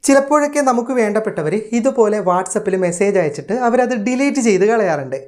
ചിലപ്പോഴൊക്കെ നമുക്ക് വേണ്ടപ്പെട്ടവർ ഇതുപോലെ വാട്സപ്പിൽ മെസ്സേജ് അയച്ചിട്ട് അവരത് ഡിലീറ്റ് ചെയ്ത് കളയാറുണ്ട്.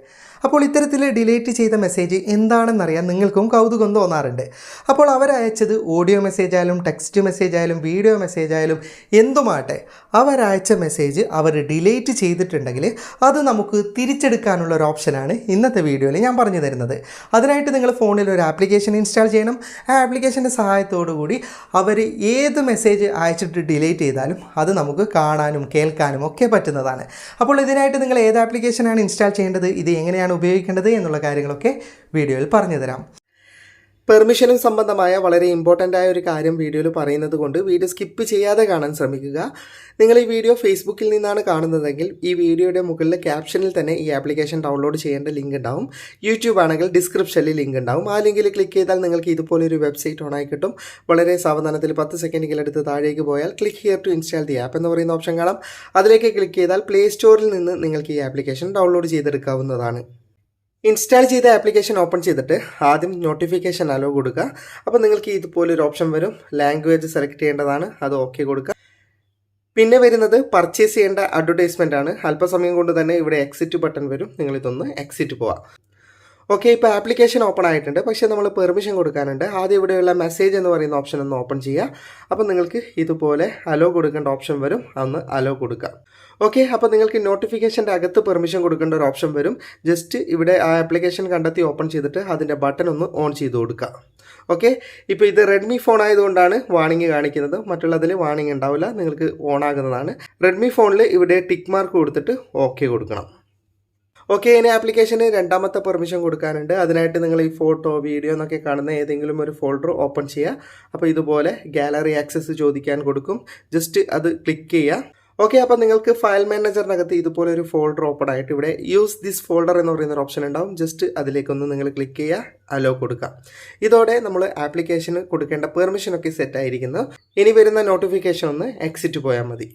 അപ്പോൾ ഇത്തരത്തിൽ ഡിലീറ്റ് ചെയ്ത മെസ്സേജ് എന്താണെന്നറിയാൻ നിങ്ങൾക്കും കൗതുകം തോന്നാറുണ്ട്. അപ്പോൾ അവരയച്ചത് ഓഡിയോ മെസ്സേജ് ആയാലും ടെക്സ്റ്റ് മെസ്സേജ് ആയാലും വീഡിയോ മെസ്സേജ് ആയാലും എന്തുമാട്ടെ, അവരയച്ച മെസ്സേജ് അവർ ഡിലീറ്റ് ചെയ്തിട്ടുണ്ടെങ്കിൽ അത് നമുക്ക് തിരിച്ചെടുക്കാനുള്ള ഒരു ഓപ്ഷനാണ് ഇന്നത്തെ വീഡിയോയിൽ ഞാൻ പറഞ്ഞു തരുന്നത്. അതിനായിട്ട് നിങ്ങൾ ഫോണിൽ ഒരു ആപ്ലിക്കേഷൻ ഇൻസ്റ്റാൾ ചെയ്യണം. ആ ആപ്ലിക്കേഷൻ്റെ സഹായത്തോടു കൂടി അവർ ഏത് മെസ്സേജ് അയച്ചിട്ട് ഡിലീറ്റ് ചെയ്താലും അത് നമുക്ക് കാണാനും കേൾക്കാനും ഒക്കെ പറ്റുന്നതാണ്. അപ്പോൾ ഇതിനായിട്ട് നിങ്ങൾ ഏത് ആപ്ലിക്കേഷനാണ് ഇൻസ്റ്റാൾ ചെയ്യേണ്ടത്, ഇത് എങ്ങനെയാണ് ഉപയോഗിക്കേണ്ടത് എന്നുള്ള കാര്യങ്ങളൊക്കെ വീഡിയോയിൽ പറഞ്ഞു തരാം. പെർമിഷനും സംബന്ധമായ വളരെ ഇമ്പോർട്ടൻ്റ് ആയ ഒരു കാര്യം വീഡിയോയിൽ പറയുന്നത് കൊണ്ട് വീഡിയോ സ്കിപ്പ് ചെയ്യാതെ കാണാൻ ശ്രമിക്കുക. നിങ്ങൾ ഈ വീഡിയോ ഫേസ്ബുക്കിൽ നിന്നാണ് കാണുന്നതെങ്കിൽ ഈ വീഡിയോയുടെ മുകളിലെ ക്യാപ്ഷനിൽ തന്നെ ഈ ആപ്ലിക്കേഷൻ ഡൗൺലോഡ് ചെയ്യേണ്ട ലിങ്ക് ഉണ്ടാവും. യൂട്യൂബ് ആണെങ്കിൽ ഡിസ്ക്രിപ്ഷനിൽ ലിങ്ക് ഉണ്ടാവും. ആ ലിങ്കിൽ ക്ലിക്ക് ചെയ്താൽ നിങ്ങൾക്ക് ഇതുപോലൊരു വെബ്സൈറ്റ് ഓണായി കിട്ടും. വളരെ സാവധാനത്തിൽ 10 സെക്കൻഡുകളെടുത്ത് താഴേക്ക് പോയാൽ click here to install the app എന്ന് പറയുന്ന ഓപ്ഷൻ കാണാം. അതിലേക്ക് ക്ലിക്ക് ചെയ്താൽ പ്ലേ സ്റ്റോറിൽ നിന്ന് നിങ്ങൾക്ക് ഈ ആപ്ലിക്കേഷൻ ഡൗൺലോഡ് ചെയ്തെടുക്കാവുന്നതാണ്. ഇൻസ്റ്റാൾ ചെയ്ത ആപ്ലിക്കേഷൻ ഓപ്പൺ ചെയ്തിട്ട് ആദ്യം നോട്ടിഫിക്കേഷൻ അലോ കൊടുക്കുക. അപ്പോൾ നിങ്ങൾക്ക് ഇതുപോലൊരു ഓപ്ഷൻ വരും. ലാംഗ്വേജ് സെലക്ട് ചെയ്യേണ്ടതാണ്, അത് ഓക്കെ കൊടുക്കുക. പിന്നെ വരുന്നത് പർച്ചേസ് ചെയ്യേണ്ട അഡ്വർടൈസ്മെൻ്റ് ആണ്. അല്പസമയം കൊണ്ട് തന്നെ ഇവിടെ എക്സിറ്റ് ബട്ടൺ വരും. നിങ്ങളിതൊന്ന് എക്സിറ്റ് പോവാം. ഓക്കെ, ഇപ്പോൾ ആപ്ലിക്കേഷൻ ഓപ്പൺ ആയിട്ടുണ്ട്. പക്ഷേ നമ്മൾ പെർമിഷൻ കൊടുക്കാനുണ്ട്. ആദ്യം ഇവിടെയുള്ള മെസ്സേജ് എന്ന് പറയുന്ന ഓപ്ഷൻ ഒന്ന് ഓപ്പൺ ചെയ്യുക. അപ്പോൾ നിങ്ങൾക്ക് ഇതുപോലെ അലോ കൊടുക്കേണ്ട ഓപ്ഷൻ വരും. അതൊന്ന് അലോ കൊടുക്കുക. ഓക്കെ, അപ്പോൾ നിങ്ങൾക്ക് നോട്ടിഫിക്കേഷൻ്റെ അകത്ത് പെർമിഷൻ കൊടുക്കേണ്ട ഒരു ഓപ്ഷൻ വരും. ജസ്റ്റ് ഇവിടെ ആ ആപ്ലിക്കേഷൻ കണ്ടെത്തി ഓപ്പൺ ചെയ്തിട്ട് അതിൻ്റെ ബട്ടൺ ഒന്ന് ഓൺ ചെയ്ത് കൊടുക്കുക. ഓക്കെ, ഇപ്പോൾ ഇത് റെഡ്മി ഫോൺ ആയതുകൊണ്ടാണ് വാണിംഗ് കാണിക്കുന്നത്. മറ്റുള്ളതിൽ വാണിംഗ് ഉണ്ടാവില്ല, നിങ്ങൾക്ക് ഓൺ ആകുന്നതാണ്. റെഡ്മി ഫോണിൽ ഇവിടെ ടിക്ക് മാർക്ക് കൊടുത്തിട്ട് ഓക്കെ കൊടുക്കണം. ഓക്കെ, ഇനി ആപ്ലിക്കേഷന് രണ്ടാമത്തെ പെർമിഷൻ കൊടുക്കാനുണ്ട്. അതിനായിട്ട് നിങ്ങൾ ഈ ഫോട്ടോ വീഡിയോ എന്നൊക്കെ കാണുന്ന ഏതെങ്കിലും ഒരു ഫോൾഡർ ഓപ്പൺ ചെയ്യുക. അപ്പോൾ ഇതുപോലെ ഗാലറി ആക്സസ് ചോദിക്കാൻ കൊടുക്കും. ജസ്റ്റ് അത് ക്ലിക്ക് ചെയ്യുക. ഓക്കെ, അപ്പോൾ നിങ്ങൾക്ക് ഫയൽ മാനേജറിനകത്ത് ഇതുപോലെ ഒരു ഫോൾഡർ ഓപ്പൺ ആയിട്ട് ഇവിടെ യൂസ് ദിസ് ഫോൾഡർ എന്ന് പറയുന്ന ഒരു ഓപ്ഷൻ ഉണ്ടാവും. ജസ്റ്റ് അതിലേക്കൊന്ന് നിങ്ങൾ ക്ലിക്ക് ചെയ്യുക, അലോ കൊടുക്കുക. ഇതോടെ നമ്മൾ ആപ്ലിക്കേഷന് കൊടുക്കേണ്ട പെർമിഷനൊക്കെ സെറ്റ് ആയിരിക്കുന്നു. ഇനി വരുന്ന നോട്ടിഫിക്കേഷൻ ഒന്ന് എക്സിറ്റ് പോയാൽ മതി.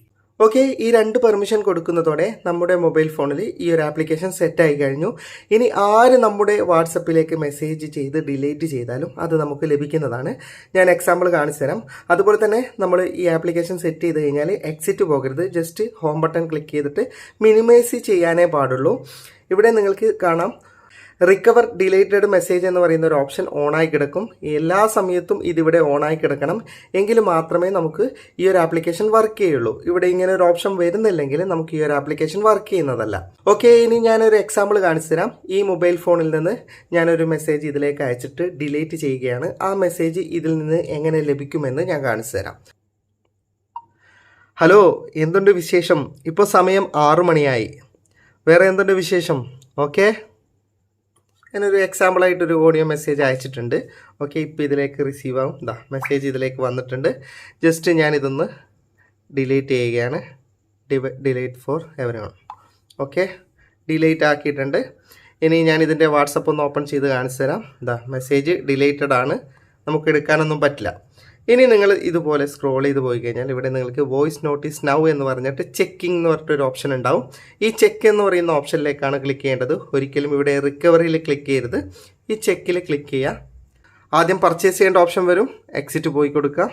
ഓക്കെ, ഈ 2 പെർമിഷൻ കൊടുക്കുന്നതോടെ നമ്മുടെ മൊബൈൽ ഫോണിൽ ഈ ഒരു ആപ്ലിക്കേഷൻ സെറ്റായി കഴിഞ്ഞു. ഇനി ആര് നമ്മുടെ വാട്സപ്പിലേക്ക് മെസ്സേജ് ചെയ്ത് ഡിലീറ്റ് ചെയ്താലും അത് നമുക്ക് ലഭിക്കുന്നതാണ്. ഞാൻ എക്സാമ്പിൾ കാണിച്ചു തരാം. അതുപോലെ തന്നെ നമ്മൾ ഈ ആപ്ലിക്കേഷൻ സെറ്റ് ചെയ്ത് കഴിഞ്ഞാൽ എക്സിറ്റ് പോകരുത്. ജസ്റ്റ് ഹോം ബട്ടൺ ക്ലിക്ക് ചെയ്തിട്ട് മിനിമൈസ് ചെയ്യാനേ പാടുള്ളൂ. ഇവിടെ നിങ്ങൾക്ക് കാണാം റിക്കവർ ഡിലേറ്റഡ് മെസ്സേജ് എന്ന് പറയുന്ന ഒരു ഓപ്ഷൻ ഓണായി കിടക്കും. എല്ലാ സമയത്തും ഇതിവിടെ ഓണായി കിടക്കണം. എങ്കിൽ മാത്രമേ നമുക്ക് ഈ ഒരു ആപ്ലിക്കേഷൻ വർക്ക് ചെയ്യുള്ളൂ. ഇവിടെ ഇങ്ങനെ ഒരു ഓപ്ഷൻ വരുന്നില്ലെങ്കിൽ നമുക്ക് ഈ ഒരു ആപ്ലിക്കേഷൻ വർക്ക് ചെയ്യുന്നതല്ല. ഓക്കെ, ഇനി ഞാനൊരു എക്സാമ്പിൾ കാണിച്ചു തരാം. ഈ മൊബൈൽ ഫോണിൽ നിന്ന് ഞാനൊരു മെസ്സേജ് ഇതിലേക്ക് അയച്ചിട്ട് ഡിലീറ്റ് ചെയ്യുകയാണ്. ആ മെസ്സേജ് ഇതിൽ നിന്ന് എങ്ങനെ ലഭിക്കുമെന്ന് ഞാൻ കാണിച്ചു തരാം. ഹലോ, എന്തുണ്ട് വിശേഷം? ഇപ്പോൾ സമയം 6 മണിയായി. വേറെ എന്തുണ്ട് വിശേഷം? ഓക്കെ, ഞാനൊരു എക്സാമ്പിളായിട്ടൊരു ഓഡിയോ മെസ്സേജ് അയച്ചിട്ടുണ്ട്. ഓക്കെ, ഇപ്പോൾ ഇതിലേക്ക് റിസീവ് ആവും. മെസ്സേജ് ഇതിലേക്ക് വന്നിട്ടുണ്ട്. ജസ്റ്റ് ഞാനിതൊന്ന് ഡിലീറ്റ് ചെയ്യുകയാണ്. Delete for everyone. Okay, delete ആക്കിയിട്ടുണ്ട്. ഇനി ഞാനിതിൻ്റെ വാട്സപ്പ് ഒന്ന് ഓപ്പൺ ചെയ്ത് കാണിച്ചു തരാം. മെസ്സേജ് ഡിലീറ്റഡ് ആണ്, നമുക്ക് എടുക്കാനൊന്നും പറ്റില്ല. ഇനി നിങ്ങൾ ഇതുപോലെ സ്ക്രോൾ ചെയ്ത് പോയി കഴിഞ്ഞാൽ ഇവിടെ നിങ്ങൾക്ക് വോയിസ് നോട്ടീസ് നൗ എന്ന് പറഞ്ഞിട്ട് ചെക്കിംഗ് എന്ന് പറഞ്ഞിട്ടൊരു ഓപ്ഷൻ ഉണ്ടാവും. ഈ ചെക്ക് എന്ന് പറയുന്ന ഓപ്ഷനിലേക്കാണ് ക്ലിക്ക് ചെയ്യേണ്ടത്. ഒരിക്കലും ഇവിടെ റിക്കവറിയിൽ ക്ലിക്ക് ചെയ്യരുത്. ഈ ചെക്കിൽ ക്ലിക്ക് ചെയ്യുക. ആദ്യം പർച്ചേസ് ചെയ്യേണ്ട ഓപ്ഷൻ വരും. എക്സിറ്റ് പോയി കൊടുക്കുക.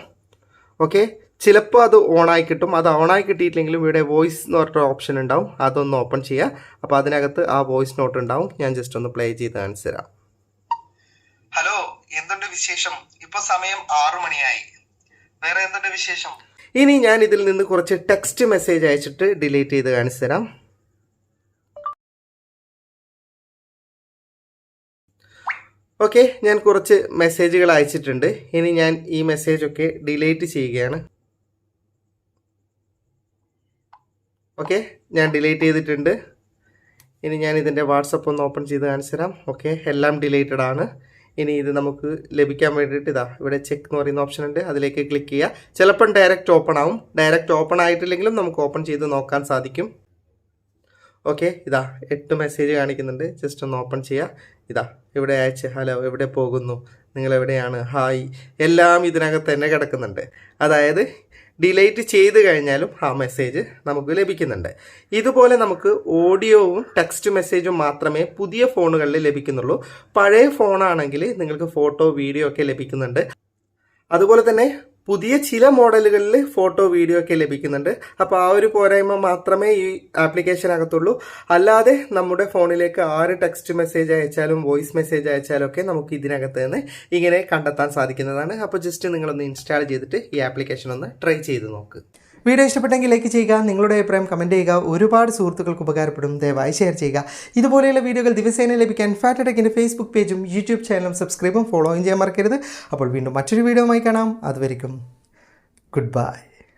ഓക്കെ, ചിലപ്പോൾ അത് ഓണായി കിട്ടും. അത് ഓണായി കിട്ടിയിട്ടില്ലെങ്കിലും ഇവിടെ വോയിസ് എന്ന് പറഞ്ഞിട്ടൊരു ഓപ്ഷൻ ഉണ്ടാവും. അതൊന്ന് ഓപ്പൺ ചെയ്യുക. അപ്പോൾ അതിനകത്ത് ആ വോയിസ് നോട്ട് ഉണ്ടാവും. ഞാൻ ജസ്റ്റ് ഒന്ന് പ്ലേ ചെയ്ത് കാണിച്ചു തരാം. ഹലോ, എന്തുണ്ട് വിശേഷം? ഇപ്പോൾ സമയം 6 മണിയായി. വേറെ എന്തുണ്ട് വിശേഷം? ഇനി ഞാൻ ഇതിൽ നിന്ന് കുറച്ച് ടെക്സ്റ്റ് മെസ്സേജ് അയച്ചിട്ട് ഡിലീറ്റ് ചെയ്ത് കാണിച്ചു തരാം. ഓക്കെ, ഞാൻ കുറച്ച് മെസ്സേജുകൾ അയച്ചിട്ടുണ്ട്. ഇനി ഞാൻ ഈ മെസ്സേജൊക്കെ ഡിലീറ്റ് ചെയ്യുകയാണ്. ഓക്കെ, ഞാൻ ഡിലീറ്റ് ചെയ്തിട്ടുണ്ട്. ഇനി ഞാൻ ഇതിൻ്റെ വാട്സപ്പ് ഒന്ന് ഓപ്പൺ ചെയ്ത് കാണിച്ചു തരാം. ഓക്കെ, എല്ലാം ഡിലീറ്റഡ് ആണ്. ഇനി ഇത് നമുക്ക് ലഭിക്കാൻ വേണ്ടിയിട്ട് ഇവിടെ ചെക്ക് എന്ന് പറയുന്ന ഓപ്ഷൻ ഉണ്ട്. അതിലേക്ക് ക്ലിക്ക് ചെയ്യുക. ചിലപ്പം ഡയറക്റ്റ് ഓപ്പൺ ആവും. ഡയറക്റ്റ് ഓപ്പൺ ആയിട്ടില്ലെങ്കിലും നമുക്ക് ഓപ്പൺ ചെയ്ത് നോക്കാൻ സാധിക്കും. ഓക്കെ, 8 മെസ്സേജ് കാണിക്കുന്നുണ്ട്. ജസ്റ്റ് ഒന്ന് ഓപ്പൺ ചെയ്യുക. ഇവിടെ അയച്ച് ഹലോ, എവിടെ പോകുന്നു, നിങ്ങൾ എവിടെയാണ്, ഹായ്, എല്ലാം ഇതിനകത്ത് തന്നെ കിടക്കുന്നുണ്ട്. അതായത് ഡിലീറ്റ് ചെയ്ത് കഴിഞ്ഞാലും ആ മെസ്സേജ് നമുക്ക് ലഭിക്കുന്നുണ്ട്. ഇതുപോലെ നമുക്ക് ഓഡിയോവും ടെക്സ്റ്റ് മെസ്സേജും മാത്രമേ പുതിയ ഫോണുകളിൽ ലഭിക്കുന്നുള്ളൂ. പഴയ ഫോണാണെങ്കിൽ നിങ്ങൾക്ക് ഫോട്ടോ വീഡിയോ ഒക്കെ ലഭിക്കുന്നുണ്ട്. അതുപോലെ തന്നെ പുതിയ ചില മോഡലുകളിൽ ഫോട്ടോ വീഡിയോ ഒക്കെ ലഭിക്കുന്നുണ്ട്. അപ്പോൾ ആ ഒരു പോരായ്മ മാത്രമേ ഈ ആപ്ലിക്കേഷനകത്തുള്ളൂ. അല്ലാതെ നമ്മുടെ ഫോണിലേക്ക് ആര് ടെക്സ്റ്റ് മെസ്സേജ് അയച്ചാലും വോയിസ് മെസ്സേജ് അയച്ചാലും ഒക്കെ നമുക്ക് ഇതിനകത്ത് നിന്ന് ഇങ്ങനെ കണ്ടെത്താൻ സാധിക്കുന്നതാണ്. അപ്പോൾ ജസ്റ്റ് നിങ്ങളൊന്ന് ഇൻസ്റ്റാൾ ചെയ്തിട്ട് ഈ ആപ്ലിക്കേഷൻ ഒന്ന് ട്രൈ ചെയ്ത് നോക്ക്. വീഡിയോ ഇഷ്ടപ്പെട്ടെങ്കിൽ ലൈക്ക് ചെയ്യുക, നിങ്ങളുടെ അഭിപ്രായം കമൻറ്റ് ചെയ്യുക. ഒരുപാട് സുഹൃത്തുക്കൾക്ക് ഉപകാരപ്പെടും, ദയവായി ഷെയർ ചെയ്യുക. ഇതുപോലെയുള്ള വീഡിയോകൾ ദിവസേന ലഭിക്കാൻ ഫാറ്റ് ടെക്കിൻ്റെ ഫേസ്ബുക്ക് പേജും യൂട്യൂബ് ചാനലും സബ്സ്ക്രൈബും ഫോളോയും ചെയ്യാൻ മറക്കരുത്. അപ്പോൾ വീണ്ടും മറ്റൊരു വീഡിയോയുമായി കാണാം. അതുവരെയും ഗുഡ് ബൈ.